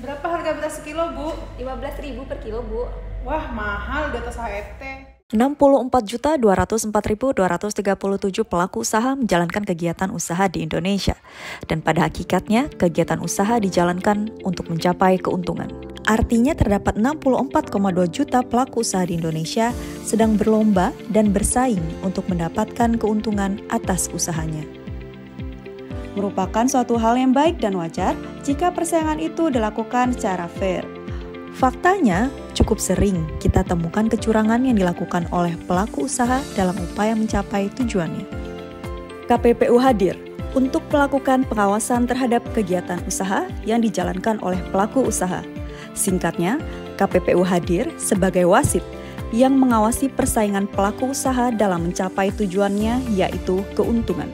Berapa harga beras sekilo, Bu? 15.000 per kilo, Bu. Wah, mahal di atas HET. 64.204.237 pelaku usaha menjalankan kegiatan usaha di Indonesia. Dan pada hakikatnya, kegiatan usaha dijalankan untuk mencapai keuntungan. Artinya terdapat 64,2 juta pelaku usaha di Indonesia sedang berlomba dan bersaing untuk mendapatkan keuntungan atas usahanya. Merupakan suatu hal yang baik dan wajar jika persaingan itu dilakukan secara fair. Faktanya, cukup sering kita temukan kecurangan yang dilakukan oleh pelaku usaha dalam upaya mencapai tujuannya. KPPU hadir untuk melakukan pengawasan terhadap kegiatan usaha yang dijalankan oleh pelaku usaha. Singkatnya, KPPU hadir sebagai wasit yang mengawasi persaingan pelaku usaha dalam mencapai tujuannya, yaitu keuntungan.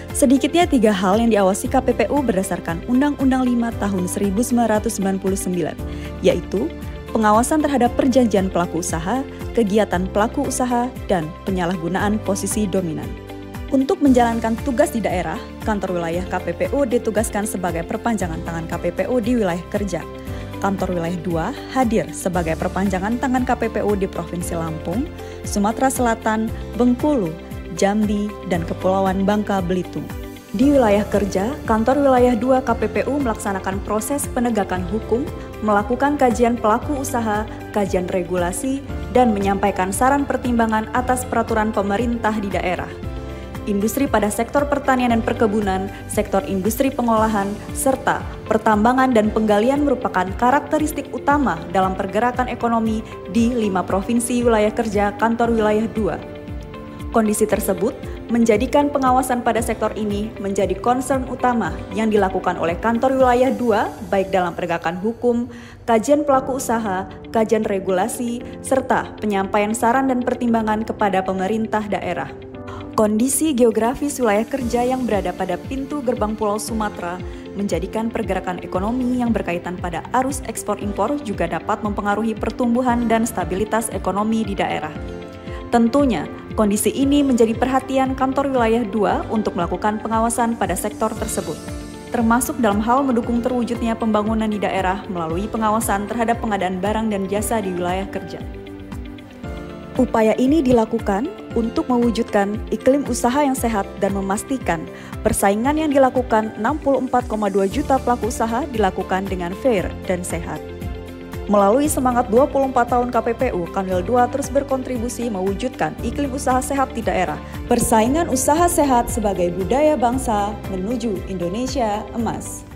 Sedikitnya 3 hal yang diawasi KPPU berdasarkan Undang-Undang 5 tahun 1999, yaitu pengawasan terhadap perjanjian pelaku usaha, kegiatan pelaku usaha, dan penyalahgunaan posisi dominan. Untuk menjalankan tugas di daerah, kantor wilayah KPPU ditugaskan sebagai perpanjangan tangan KPPU di wilayah kerja. Kantor wilayah 2 hadir sebagai perpanjangan tangan KPPU di Provinsi Lampung, Sumatera Selatan, Bengkulu, Jambi, dan Kepulauan Bangka Belitung. Di wilayah kerja, kantor wilayah 2 KPPU melaksanakan proses penegakan hukum, melakukan kajian pelaku usaha, kajian regulasi, dan menyampaikan saran pertimbangan atas peraturan pemerintah di daerah. Industri pada sektor pertanian dan perkebunan, sektor industri pengolahan, serta pertambangan dan penggalian merupakan karakteristik utama dalam pergerakan ekonomi di 5 provinsi wilayah kerja kantor wilayah 2. Kondisi tersebut menjadikan pengawasan pada sektor ini menjadi concern utama yang dilakukan oleh kantor wilayah 2 baik dalam penegakan hukum, kajian pelaku usaha, kajian regulasi, serta penyampaian saran dan pertimbangan kepada pemerintah daerah. Kondisi geografis wilayah kerja yang berada pada pintu gerbang Pulau Sumatera menjadikan pergerakan ekonomi yang berkaitan pada arus ekspor-impor juga dapat mempengaruhi pertumbuhan dan stabilitas ekonomi di daerah. Tentunya, kondisi ini menjadi perhatian kantor wilayah 2 untuk melakukan pengawasan pada sektor tersebut, termasuk dalam hal mendukung terwujudnya pembangunan di daerah melalui pengawasan terhadap pengadaan barang dan jasa di wilayah kerja. Upaya ini dilakukan untuk mewujudkan iklim usaha yang sehat dan memastikan persaingan yang dilakukan 64,2 juta pelaku usaha dilakukan dengan fair dan sehat. Melalui semangat 24 tahun KPPU, Kanwil 2 terus berkontribusi mewujudkan iklim usaha sehat di daerah. Persaingan usaha sehat sebagai budaya bangsa menuju Indonesia emas.